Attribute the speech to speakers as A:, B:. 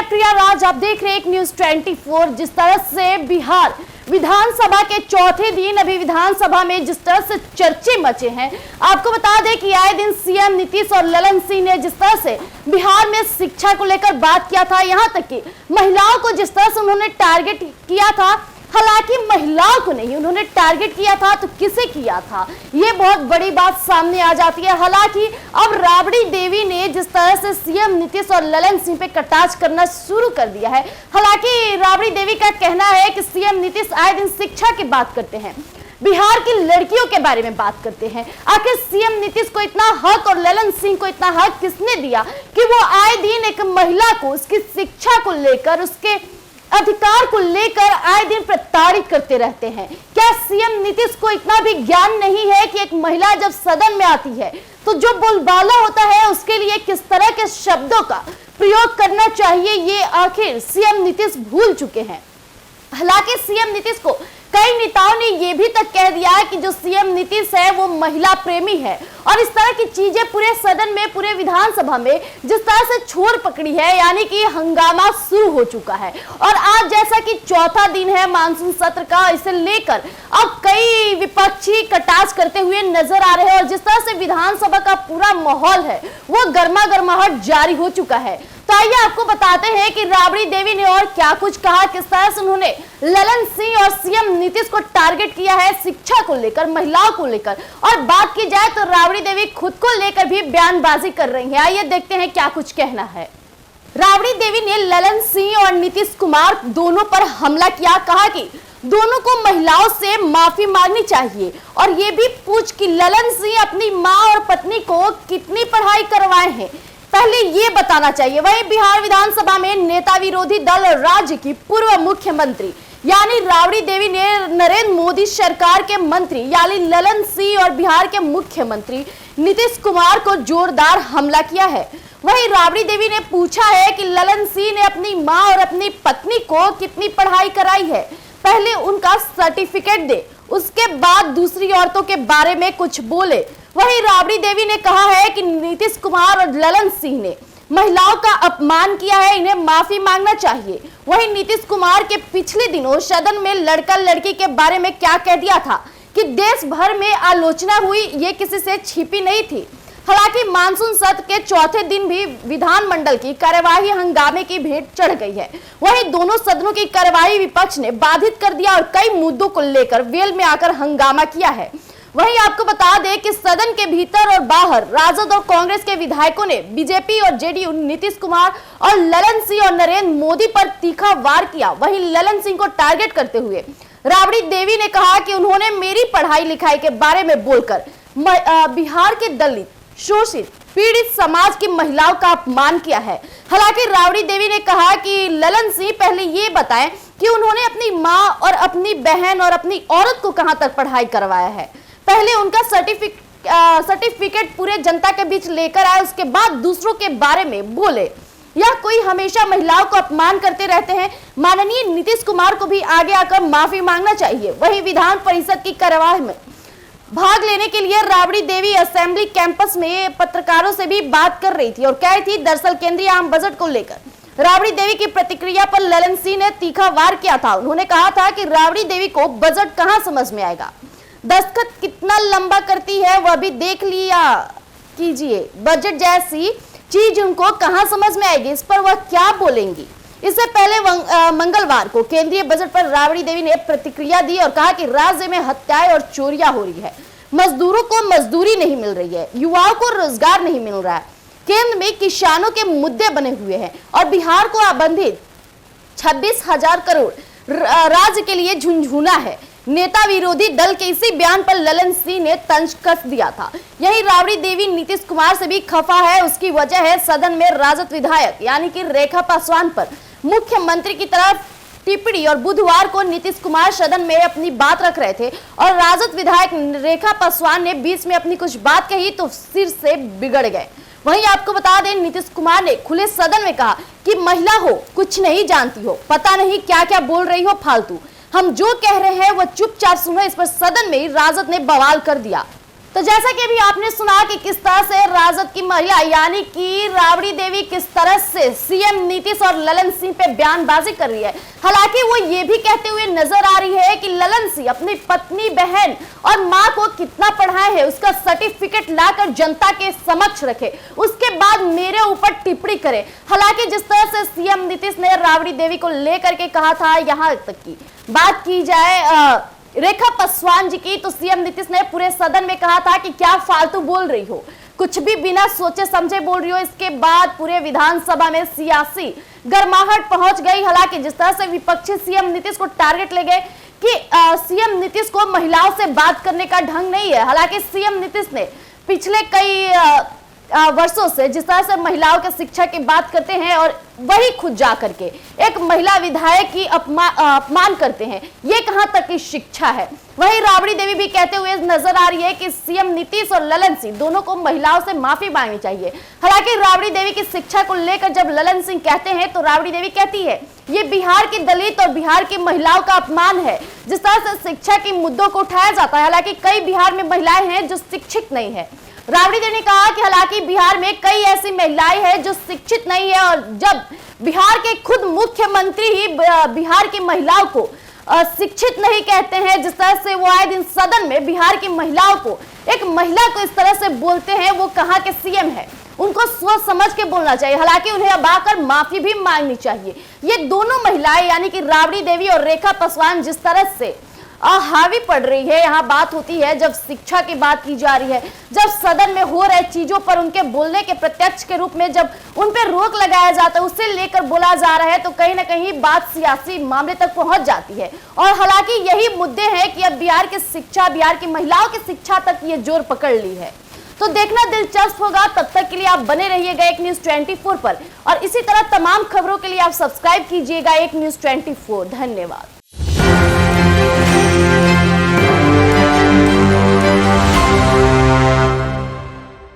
A: मैं प्रिया राज, आप देख रहे हैं एक न्यूज 24। जिस तरह से बिहार विधानसभा के चौथे दिन अभी विधानसभा में जिस तरह से चर्चे मचे हैं, आपको बता दें कि आए दिन सीएम नीतीश और ललन सिंह ने जिस तरह से बिहार में शिक्षा को लेकर बात किया था, यहां तक कि महिलाओं को जिस तरह से उन्होंने टारगेट किया था, हालांकि महिलाओं को नहीं उन्होंने टारगेट किया था तो किसे किया था, ये बहुत बड़ी बात सामने आ जाती है। हालांकि अब राबड़ी देवी ने जिस तरह से सीएम नीतीश और ललन सिंह पे कटाक्ष करना शुरू कर दिया है। हालांकि राबड़ी देवी का कहना है कि सीएम नीतीश आए दिन शिक्षा की बात करते हैं, बिहार की लड़कियों के बारे में बात करते हैं। आखिर सीएम नीतीश को इतना हक और ललन सिंह को इतना हक किसने दिया कि वो आए दिन एक महिला को उसकी शिक्षा को लेकर, उसके अधिकार को लेकर आए दिन प्रताड़ित करते रहते हैं। क्या सीएम नीतीश को इतना भी ज्ञान नहीं है कि एक महिला जब सदन में आती है तो जो बोलबाला होता है उसके लिए किस तरह के शब्दों का प्रयोग करना चाहिए, ये आखिर सीएम नीतीश भूल चुके हैं। हालांकि सीएम नीतीश को कई नेताओं ने यह भी तक कह दिया कि जो सीएम नीतीश है वो महिला प्रेमी है, और इस तरह की चीजें पूरे सदन में, पूरे विधानसभा में जिस तरह से छोर पकड़ी है, यानी कि हंगामा शुरू हो चुका है। और आज जैसा कि चौथा दिन है मानसून सत्र का, इसे लेकर अब कई विपक्षी कटाक्ष करते हुए नजर आ रहे हैं, और जिस तरह से विधानसभा का पूरा माहौल है वो गर्मा गर्माहट जारी हो चुका है। तो आइए आपको बताते हैं कि राबड़ी देवी ने और क्या कुछ कहा, किस तरह से उन्होंने ललन सिंह और सीएम नीतीश को टारगेट किया है शिक्षा को लेकर, महिलाओं को लेकर। और बात की जाए तो राबड़ी देवी खुद को लेकर भी बयानबाजी कर रही हैं। आइए देखते हैं क्या कुछ कहना है। राबड़ी देवी ने ललन सिंह और नीतीश कुमार दोनों पर हमला किया, कहा कि दोनों को महिलाओं से माफी मांगनी चाहिए, और ये भी पूछ कि ललन सिंह अपनी मां और पत्नी को कितनी पढ़ाई करवाए हैं, पहले ये बताना चाहिए। वहीं बिहार विधानसभा में नेता विरोधी दल और राज्य की पूर्व मुख्यमंत्री यानी राबड़ी देवी ने नरेंद्र मोदी सरकार के मंत्री यानी ललन सिंह और बिहार के मुख्यमंत्री नीतीश कुमार को जोरदार हमला किया है। वहीं राबड़ी देवी ने पूछा है कि ललन सिंह ने अपनी मां और अपनी पत्नी को कितनी पढ़ाई कराई है, पहले उनका सर्टिफिकेट दे, उसके बाद दूसरी औरतों के बारे में कुछ बोले। वहीं राबड़ी देवी ने कहा है कि नीतीश कुमार और ललन सिंह ने महिलाओं का अपमान किया है, इन्हें माफी मांगना चाहिए। वहीं नीतीश कुमार के पिछले दिनों सदन में लड़का लड़की के बारे में क्या कह दिया था कि देश भर में आलोचना हुई, ये किसी से छिपी नहीं थी। हालांकि मानसून सत्र के चौथे दिन भी विधानमंडल की कार्यवाही हंगामे की भेंट चढ़ गई है। वहीं दोनों सदनों की कार्यवाही विपक्ष ने बाधित कर दिया और कई मुद्दों को लेकर वेल में आकर हंगामा किया है। वहीं आपको बता दें कि सदन के भीतर और बाहर राजद और कांग्रेस के विधायकों ने बीजेपी और जेडीयू, नीतीश कुमार और ललन सिंह और नरेंद्र मोदी पर तीखा वार किया। वहीं ललन सिंह को टारगेट करते हुए राबड़ी देवी ने कहा कि उन्होंने मेरी पढ़ाई लिखाई के बारे में बोलकर बिहार के दलित, शोषित, पीड़ित समाज की महिलाओं का अपमान किया है। हालांकि राबड़ी देवी ने कहा कि ललन सिंह पहले ये बताएं कि उन्होंने अपनी मां और अपनी बहन और अपनी औरत को कहां तक पढ़ाई करवाया है, पहले उनका सर्टिफिकेट पूरे जनता के बीच लेकर आए, उसके बाद दूसरों के बारे में बोले। या कोई हमेशा महिलाओं को अपमान करते रहते हैं। माननीय नीतीश कुमार को भी आगे आकर माफी मांगना चाहिए। वहीं विधान परिषद की कार्यवाही में भाग लेने के लिए राबड़ी देवी असेंबली कैंपस में पत्रकारों से भी बात कर रही थी और कह रही थी, दरअसल केंद्रीय आम बजट को लेकर राबड़ी देवी की प्रतिक्रिया पर ललन सिंह ने तीखा वार किया था। उन्होंने कहा था कि राबड़ी देवी को बजट कहां समझ में आएगा, दस्तखत कितना लंबा करती है वह भी देख लिया कीजिए, बजट जैसी चीज उनको कहां समझ में आएगी, इस पर वह क्या बोलेंगी। इससे पहले मंगलवार को केंद्रीय बजट पर राबड़ी देवी ने प्रतिक्रिया दी और कहा कि राज्य में हत्याएं और चोरियां हो रही है, मजदूरों को मजदूरी नहीं मिल रही है, युवाओं को रोजगार नहीं मिल रहा है, केंद्र में किसानों के मुद्दे बने हुए हैं और बिहार को आवंटित 26,000 करोड़ राज्य के लिए झुंझुना है। नेता विरोधी दल के इसी बयान पर ललन सिंह ने तंज कस दिया था। यही राबड़ी देवी नीतीश कुमार से भी खफा है। उसकी वजह है सदन में राजद विधायक यानी कि रेखा पासवान पर मुख्यमंत्री की तरफ टिप्पणी, और बुधवार को नीतीश कुमार सदन में अपनी बात रख रहे थे और राजद विधायक रेखा पासवान ने बीच में अपनी कुछ बात कही तो सिर से बिगड़ गए। वहीं आपको बता दें, नीतीश कुमार ने खुले सदन में कहा कि महिला हो, कुछ नहीं जानती हो, पता नहीं क्या क्या बोल रही हो फालतू, हम जो कह रहे हैं वो चुपचाप सुनो। इस पर सदन में राजद ने बवाल कर दिया। तो जैसा कि अभी आपने सुना कि किस तरह से राजद की महिला यानी कि राबड़ी देवी किस तरह से सीएम नीतीश और ललन सिंह पे बयानबाजी कर रही है। हालांकि वो ये भी कहते हुए नजर आ रही है कि ललन सिंह अपनी पत्नी, बहन और मां को कितना पढ़ाए हैं उसका सर्टिफिकेट लाकर जनता के समक्ष रखे, उसके बाद मेरे ऊपर टिप्पणी करे। हालांकि जिस तरह से सीएम नीतीश ने राबड़ी देवी को लेकर के कहा था, यहां तक की बात की जाए रेखा पासवान जी की, तो सीएम नीतीश ने पूरे सदन में कहा था कि क्या फालतू बोल रही हो, कुछ भी बिना सोचे समझे बोल रही हो। इसके बाद पूरे विधानसभा में सियासी गर्माहट पहुंच गई। हालांकि जिस तरह से विपक्षी सीएम नीतीश को टारगेट ले गए कि सीएम नीतीश को महिलाओं से बात करने का ढंग नहीं है। हालांकि सीएम नीतीश ने पिछले कई वर्षों से जिस तरह से महिलाओं के शिक्षा की बात करते हैं और वही खुद जा करके एक महिला विधायक की अपमान करते हैं, ये कहां तक की शिक्षा है। वही राबड़ी देवी भी कहते हुए नजर आ रही है कि सीएम नीतीश और ललन सिंह दोनों को महिलाओं से माफी मांगनी चाहिए। हालांकि राबड़ी देवी की शिक्षा को लेकर जब ललन सिंह कहते हैं तो राबड़ी देवी कहती है ये बिहार की दलित और बिहार की महिलाओं का अपमान है। जिस तरह से शिक्षा के मुद्दों को उठाया जाता है, हालांकि कई बिहार में महिलाएं हैं जो शिक्षित नहीं है। राबड़ी देवी ने कहा कि हालांकि बिहार में कई ऐसी महिलाएं हैं जो शिक्षित नहीं है और जब बिहार के खुद मुख्यमंत्री ही बिहार की महिलाओं को शिक्षित नहीं कहते हैं, जिस तरह से वो आए दिन सदन में बिहार की महिलाओं को, एक महिला को इस तरह से बोलते हैं, वो कहां के सीएम है, उनको सोच समझ के बोलना चाहिए। हालांकि उन्हें अब आकर माफी भी मांगनी चाहिए। ये दोनों महिलाएं यानी कि राबड़ी देवी और रेखा पासवान जिस तरह से हावी पड़ रही है, यहाँ बात होती है जब शिक्षा की बात की जा रही है, जब सदन में हो रहे चीजों पर उनके बोलने के प्रत्यक्ष के रूप में जब उन पर रोक लगाया जाता है, उससे लेकर बोला जा रहा है, तो कहीं ना कहीं बात सियासी मामले तक पहुंच जाती है। और हालांकि यही मुद्दे हैं कि अब बिहार की शिक्षा, बिहार की महिलाओं की शिक्षा तक ये जोर पकड़ ली है। तो देखना दिलचस्प होगा। तब तक के लिए आप बने रहिएगा एक न्यूज 24 पर और इसी तरह तमाम खबरों के लिए आप सब्सक्राइब कीजिएगा एक न्यूज 24। धन्यवाद।